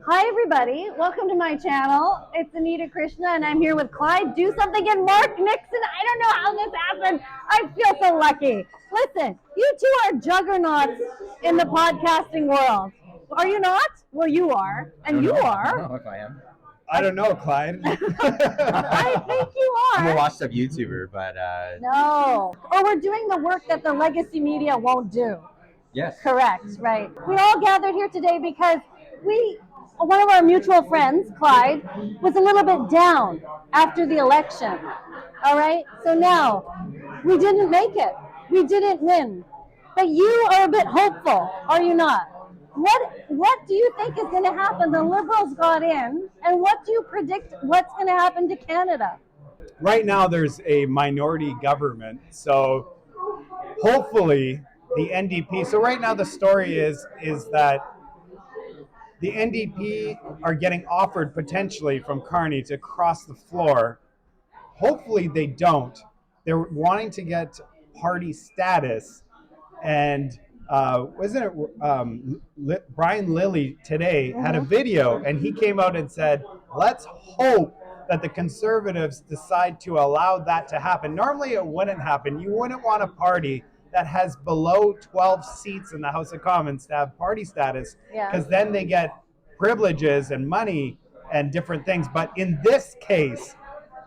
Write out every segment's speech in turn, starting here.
Hi everybody, welcome to my channel. It's Anita Krishna and I'm here with Clyde Do Something and Marc Nixon. I don't know how this happened. I feel so lucky. Listen, you two are juggernauts in the podcasting world. Are you not? Well, you are. And you are. I don't know if I am. I don't know, Clyde. I think you are. I'm a washed up YouTuber, but No. Or we're doing the work that the legacy media won't do. yes. Correct, right. We all gathered here today because one of our mutual friends, Clyde, was a little bit down after the election. All right? So now, we didn't make it. We didn't win. But you are a bit hopeful, are you not? What do you think is going to happen? The Liberals got in, and what do you predict what's going to happen to Canada? Right now, there's a minority government, so hopefully the NDP. So right now, the story is that the NDP are getting offered potentially from Carney to cross the floor. Hopefully, they don't. They're wanting to get party status, and wasn't it Brian Lilly today had a video, and he came out and said, let's hope that the Conservatives decide to allow that to happen. Normally it wouldn't happen. You wouldn't want a party that has below 12 seats in the House of Commons to have party status, because then they get privileges and money and different things. But in this case,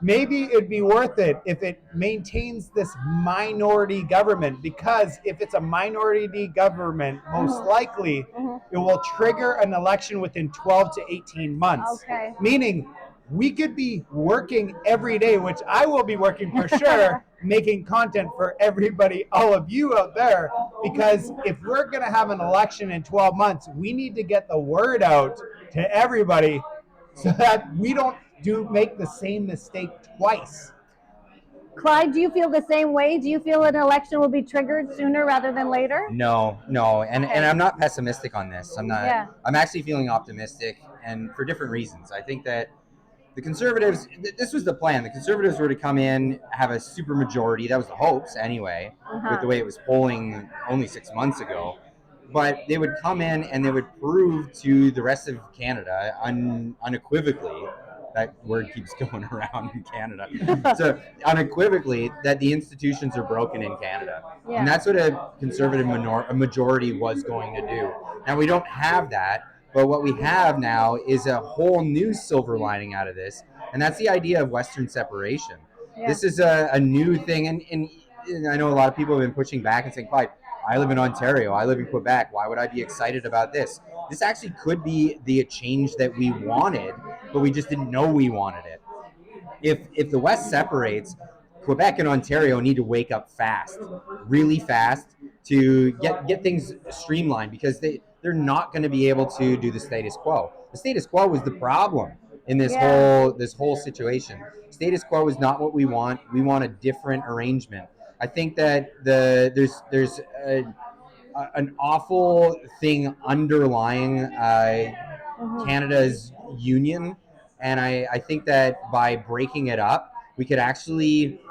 maybe it'd be worth it if it maintains this minority government, because if it's a minority government, most likely it will trigger an election within 12 to 18 months. Okay. Meaning we could be working every day, which I will be working for sure, making content for everybody, all of you out there, because if we're going to have an election in 12 months, we need to get the word out to everybody so that we don't make the same mistake twice. Clyde, do you feel the same way? Do you feel an election will be triggered sooner rather than later? No, and I'm not pessimistic on this. I'm not. Yeah. I'm actually feeling optimistic, and for different reasons. I think that the Conservatives, this was the plan. The Conservatives were to come in, have a super majority. That was the hopes anyway, with the way it was polling only 6 months ago. But they would come in and they would prove to the rest of Canada unequivocally, that word keeps going around in Canada, so unequivocally that the institutions are broken in Canada. Yeah. And that's what a Conservative majority was going to do. Now we don't have that. But what we have now is a whole new silver lining out of this, and that's the idea of Western separation. Yeah. This is a new thing, and I know a lot of people have been pushing back and saying, Clyde, I live in Ontario, I live in Quebec, why would I be excited about this? This actually could be the change that we wanted, but we just didn't know we wanted it. If the West separates, Quebec and Ontario need to wake up fast, really fast, to get things streamlined, because they're not going to be able to do the status quo. The status quo was the problem in this whole situation. Status quo is not what we want. We want a different arrangement. I think that there's an awful thing underlying Canada's union, and I think that by breaking it up, we could actually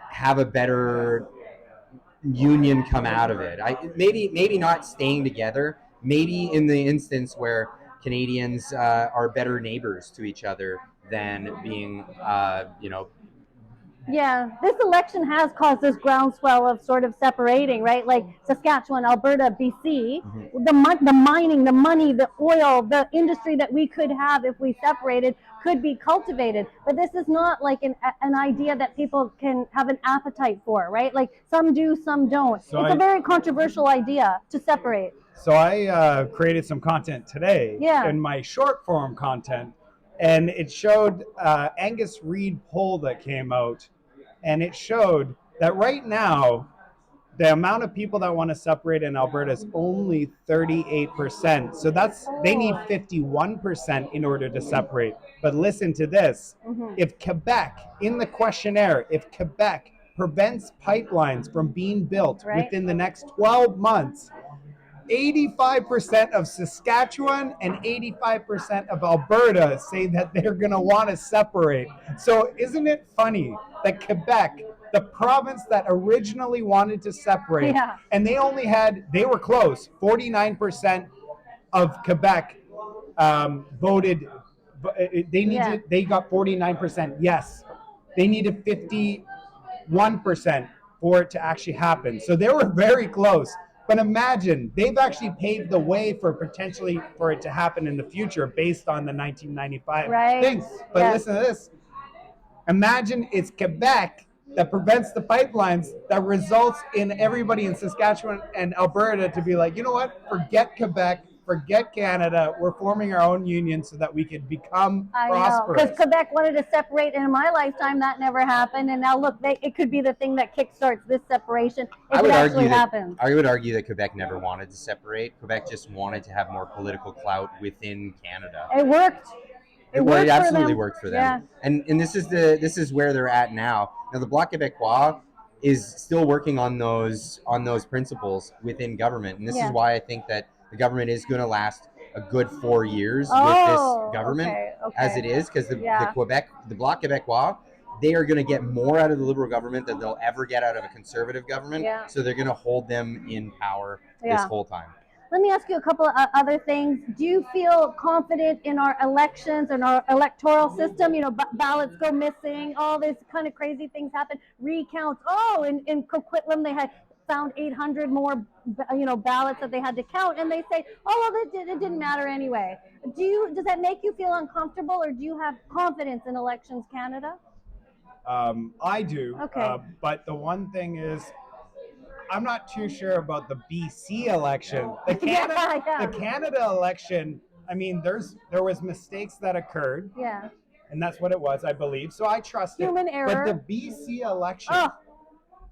have a better union come out of it. Maybe not staying together, maybe in the instance where Canadians are better neighbors to each other than being Yeah, this election has caused this groundswell of sort of separating, right? Like Saskatchewan, Alberta, BC, the mining, the money, the oil, the industry that we could have if we separated could be cultivated. But this is not like an idea that people can have an appetite for, right? Like some do, some don't. So it's a very controversial idea to separate. So I created some content today in my short form content, and it showed Angus Reid poll that came out, and it showed that right now the amount of people that want to separate in Alberta is only 38%. So they need 51% in order to separate. But listen to this. If Quebec, in the questionnaire, if Quebec prevents pipelines from being built within the next 12 months, 85% of Saskatchewan and 85% of Alberta say that they're going to want to separate. So isn't it funny that Quebec, the province that originally wanted to separate, and they were close, 49% of Quebec voted. They got 49% yes. They needed 51% for it to actually happen. So they were very close. But imagine, they've actually paved the way for potentially for it to happen in the future based on the 1995 thing. But listen to this. Imagine it's Quebec that prevents the pipelines that results in everybody in Saskatchewan and Alberta to be like, you know what? Forget Quebec, forget Canada. We're forming our own union so that we can become prosperous. Because Quebec wanted to separate, and in my lifetime that never happened. And now look, it could be the thing that kickstarts this separation if it actually happens. I would argue that Quebec never wanted to separate. Quebec just wanted to have more political clout within Canada. It worked. It absolutely worked for them. Yeah. And this is where they're at now. Now the Bloc Québécois is still working on those principles within government, and this is why I think that the government is going to last a good 4 years with this government as it is, because the Bloc Québécois, they are going to get more out of the Liberal government than they'll ever get out of a Conservative government. Yeah. So they're going to hold them in power this whole time. Let me ask you a couple of other things. Do you feel confident in our elections and our electoral system? You know, ballots go missing, all these kind of crazy things happen. Recounts. In Coquitlam, they had found 800 more, ballots that they had to count, and they say, it didn't matter anyway. Does that make you feel uncomfortable, or do you have confidence in Elections Canada? I do. Okay. But the one thing is, I'm not too sure about the BC election. The Canada election, I mean, there was mistakes that occurred. Yeah. And that's what it was, I believe. So I trust Human error. But the BC election,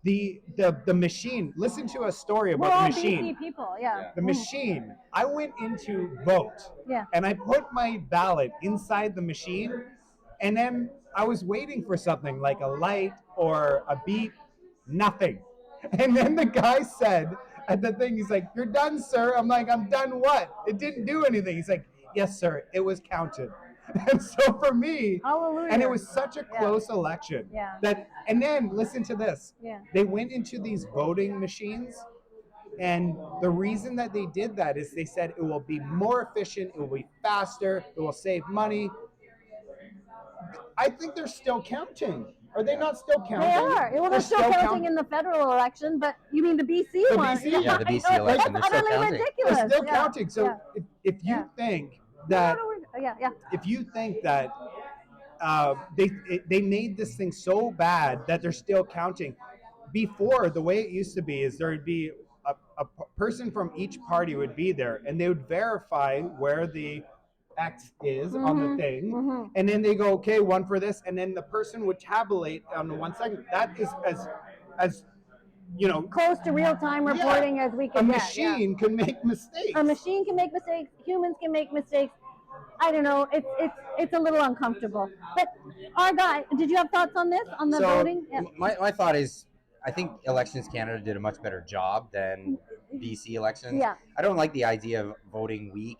the machine, listen to a story about the machine. BC people, yeah. The machine. I went into vote. Yeah. And I put my ballot inside the machine, and then I was waiting for something like a light or a beep. Nothing. And then the guy said at the thing, he's like, "You're done, sir." I'm like, "I'm done what?" It didn't do anything. He's like, "Yes, sir, it was counted." And so for me, hallelujah. And it was such a close election and then listen to this. Yeah. They went into these voting machines, and the reason that they did that is they said it will be more efficient, it will be faster, it will save money. I think they're still counting. Are they not still counting? They are. Well, they're still counting in the federal election, but you mean the BC one? Yeah, the BC election. They're still counting. Ridiculous. They're still counting. So if you think that, if you think that they made this thing so bad that they're still counting, before the way it used to be is there would be a person from each party would be there, and they would verify where the X is on the thing, and then they go, okay, one for this, and then the person would tabulate on the 1 second. That is as close to real-time reporting as we can get. A machine can make mistakes. A machine can make mistakes. Humans can make mistakes. I don't know. It's a little uncomfortable. But our guy, did you have thoughts on this, on the voting? Yeah. My thought is, I think Elections Canada did a much better job than BC elections. Yeah. I don't like the idea of voting week.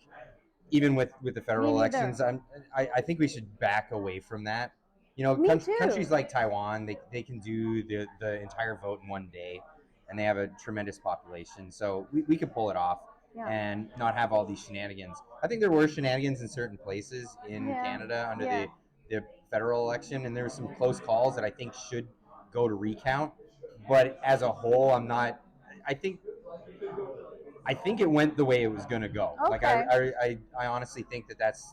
Even with the federal elections, I think we should back away from that. Countries like Taiwan, they can do the entire vote in one day, and they have a tremendous population. So we could pull it off and not have all these shenanigans. I think there were shenanigans in certain places in Canada under the federal election, and there were some close calls that I think should go to recount. But as a whole, I think it went the way it was going to go. Okay. Like I honestly think that's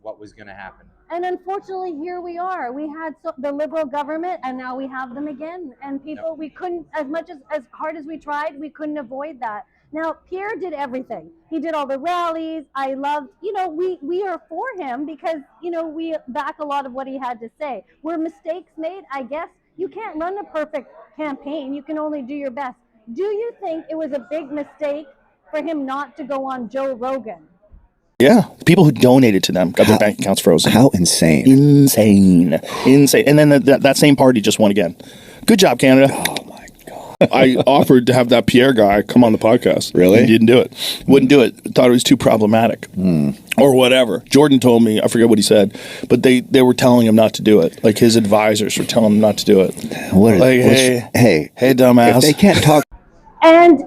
what was going to happen. And unfortunately, here we are. We had the Liberal government, and now we have them again. And people, we couldn't, as hard as we tried, we couldn't avoid that. Now, Pierre did everything. He did all the rallies. I loved, we are for him because, we back a lot of what he had to say. Were mistakes made? I guess you can't run a perfect campaign. You can only do your best. Do you think it was a big mistake for him not to go on Joe Rogan? Yeah, people who donated to them got their bank accounts frozen. How insane. Insane. And then that same party just won again. Good job, Canada. Oh, my God. I offered to have that Pierre guy come on the podcast. Really? He didn't do it. Wouldn't do it. Thought it was too problematic. Or whatever. Jordan told me, I forget what he said, but they were telling him not to do it. Like his advisors were telling him not to do it. Hey, dumbass. If they can't talk. And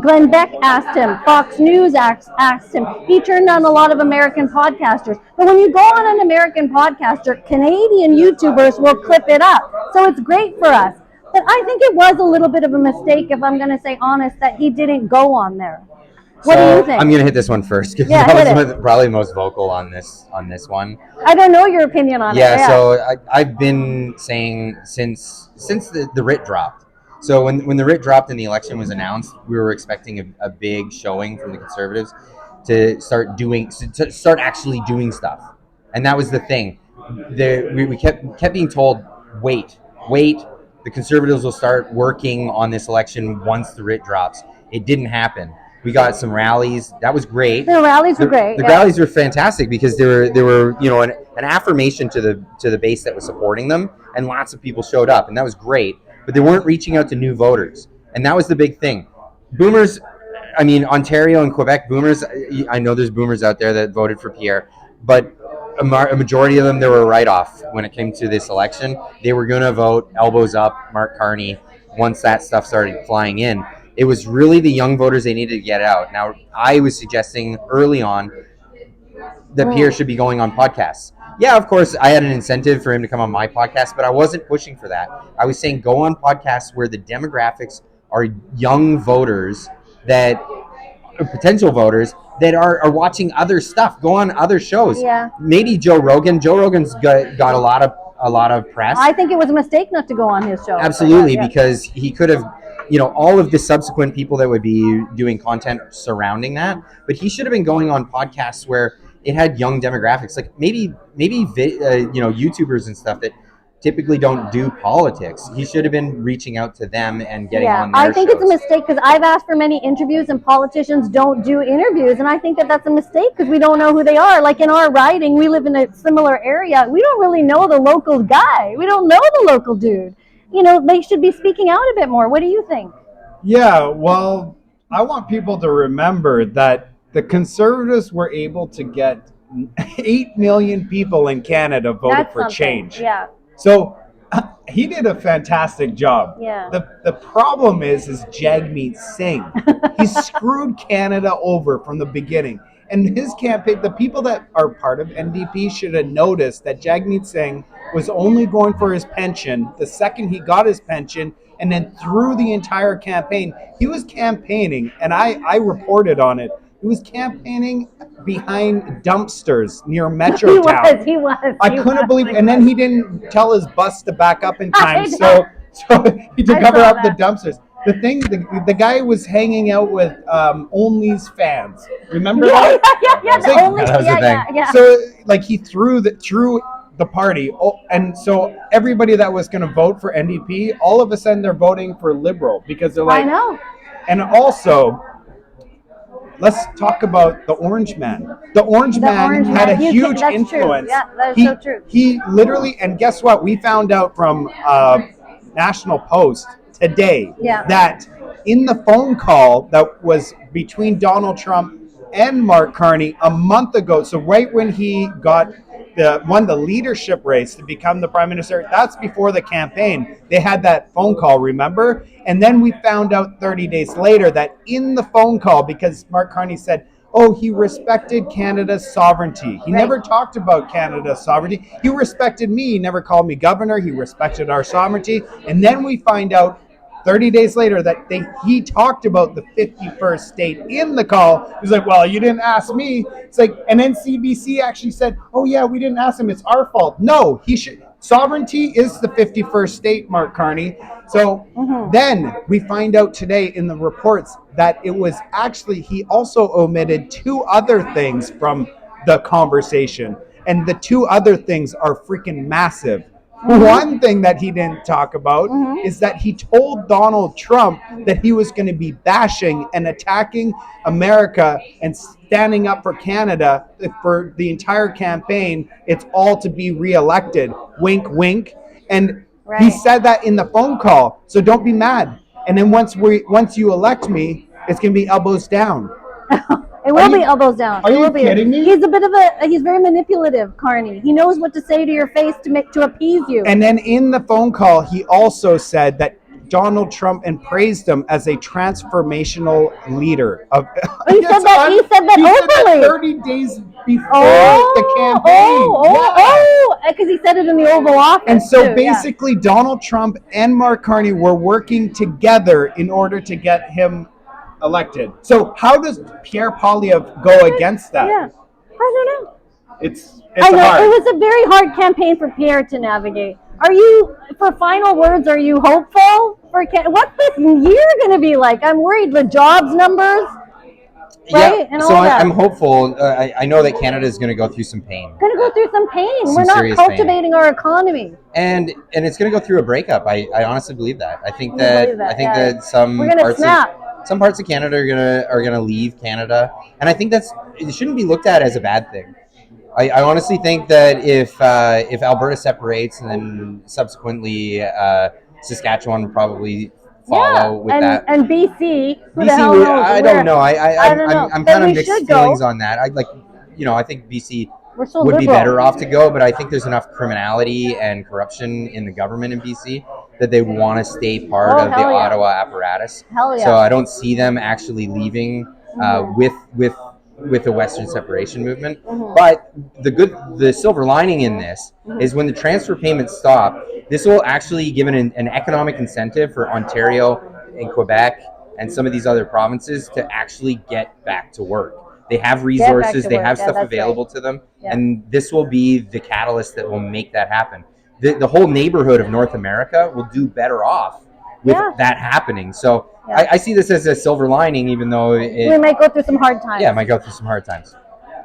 Glenn Beck asked him, Fox News asked him. He turned on a lot of American podcasters. But when you go on an American podcaster, Canadian YouTubers will clip it up. So it's great for us. But I think it was a little bit of a mistake, if I'm going to say honest, that he didn't go on there. What do you think? I'm going to hit this one first because Yeah, I was probably most vocal on this one. I don't know your opinion on it. Yeah, so I've been saying since the writ dropped. So when the writ dropped and the election was announced, we were expecting a big showing from the Conservatives to start actually doing stuff, and that was the thing. We kept being told, wait. The Conservatives will start working on this election once the writ drops. It didn't happen. We got some rallies. That was great. The rallies were great. The rallies were fantastic because they were an affirmation to the base that was supporting them, and lots of people showed up, and that was great. But they weren't reaching out to new voters, and that was the big thing. Boomers, I mean Ontario and Quebec boomers. I know there's boomers out there that voted for Pierre, but a majority of them, they were a write-off when it came to this election. They were going to vote elbows up Mark Carney once that stuff started flying in. It was really the young voters they needed to get out. Now, I was suggesting early on that Pierre should be going on podcasts. Yeah, of course, I had an incentive for him to come on my podcast, but I wasn't pushing for that. I was saying go on podcasts where the demographics are young voters potential voters that are watching other stuff. Go on other shows. Yeah. Maybe Joe Rogan. Joe Rogan's got a lot of press. I think it was a mistake not to go on his show. Absolutely, because he could have, all of the subsequent people that would be doing content surrounding that, but he should have been going on podcasts where it had young demographics, like maybe YouTubers and stuff that typically don't do politics. He should have been reaching out to them and getting on their I think shows. It's a mistake because I've asked for many interviews and politicians don't do interviews, and I think that's a mistake because we don't know who they are. Like in our riding, we live in a similar area. We don't really know the local guy. We don't know the local dude. They should be speaking out a bit more. What do you think? Yeah, well, I want people to remember that the Conservatives were able to get 8 million people in Canada voted for change. Yeah. So he did a fantastic job. Yeah. The problem is Jagmeet Singh. He screwed Canada over from the beginning. And his campaign, the people that are part of NDP should have noticed that Jagmeet Singh was only going for his pension the second he got his pension, and then through the entire campaign, he was campaigning, and I reported on it. He was campaigning behind dumpsters near Metrotown. He was. I couldn't believe it. And then he didn't tell his bus to back up in time, so he to cover up the dumpsters. The thing, the guy was hanging out with Only's fans. Remember that? Yeah. So he threw the party, and so everybody that was going to vote for NDP, all of a sudden they're voting for Liberal because they're like. I know. And also, let's talk about the Orange Man. The Orange Man had a huge influence. True. Yeah, that is so true. He literally, and guess what? We found out from National Post today that in the phone call that was between Donald Trump and Mark Carney a month ago, so right when he won the leadership race to become the prime minister, that's before the campaign. They had that phone call, remember? And then we found out 30 days later that in the phone call, because Mark Carney said, he respected Canada's sovereignty. He never talked about Canada's sovereignty. He respected me. He never called me governor. He respected our sovereignty. And then we find out 30 days later that he talked about the 51st state in the call. He's like, well, you didn't ask me. It's like, and then CBC actually said, oh yeah, we didn't ask him. It's our fault. No, he should. Sovereignty is the 51st state, Mark Carney. So then we find out today in the reports that it was actually, he also omitted 2 other things from the conversation. And the 2 other things are freaking massive. One thing that he didn't talk about is that he told Donald Trump that he was going to be bashing and attacking America and standing up for Canada for the entire campaign. It's all to be reelected. Wink, wink. And he said that in the phone call. So don't be mad. And then once you elect me, it's going to be elbows down. It will be elbows down. Are you kidding me? He's very manipulative, Carney. He knows what to say to your face to appease you. And then in the phone call, he also said that Donald Trump and praised him as a transformational leader. He said that openly. 30 days before the campaign. Because he said it in the Oval Office. And so too, basically, Donald Trump and Mark Carney were working together in order to get him elected. So how does Pierre Poilievre go against that? Yeah, I don't know. It's I know hard. it was a very hard campaign for Pierre to navigate. Are you, for final words, are you hopeful for what's this year going to be like? I'm worried with jobs numbers, right? Yeah, and so all that. I'm hopeful. I know that Canada is going to go through some pain. Going to go through some pain. Some We're not serious cultivating our economy. And it's going to go through a breakup. I honestly believe that. I think You that believe that, I think yeah. that some We're gonna snap. Some parts of Canada are gonna leave Canada, and I think it shouldn't be looked at as a bad thing. I honestly think that if Alberta separates and then subsequently Saskatchewan would probably follow with that. And BC, who BC, the hell knows? I don't know. I don't know. I'm Then kind of we mixed should go. feelings on that. I think BC We're so would be liberal. better off to go, but I think there's enough criminality and corruption in the government in BC that they want to stay part of the Ottawa apparatus. Hell yeah. So I don't see them actually leaving with the Western separation movement. But the silver lining in this is when the transfer payments stop, this will actually give an economic incentive for Ontario and Quebec and some of these other provinces to actually get back to work. They have resources, they have stuff available to them, and this will be the catalyst that will make that happen. The whole neighborhood of North America will do better off with that happening. So I see this as a silver lining, even though we might go through some hard times. Yeah, might go through some hard times.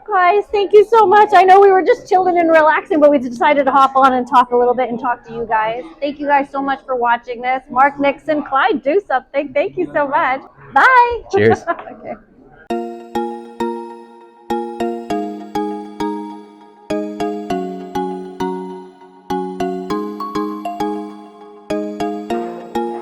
Guys, thank you so much. I know we were just chilling and relaxing, but we decided to hop on and talk a little bit and talk to you guys. Thank you guys so much for watching this. Marc Nixon, Clyde, do something. Thank you so much. Bye. Cheers. Okay.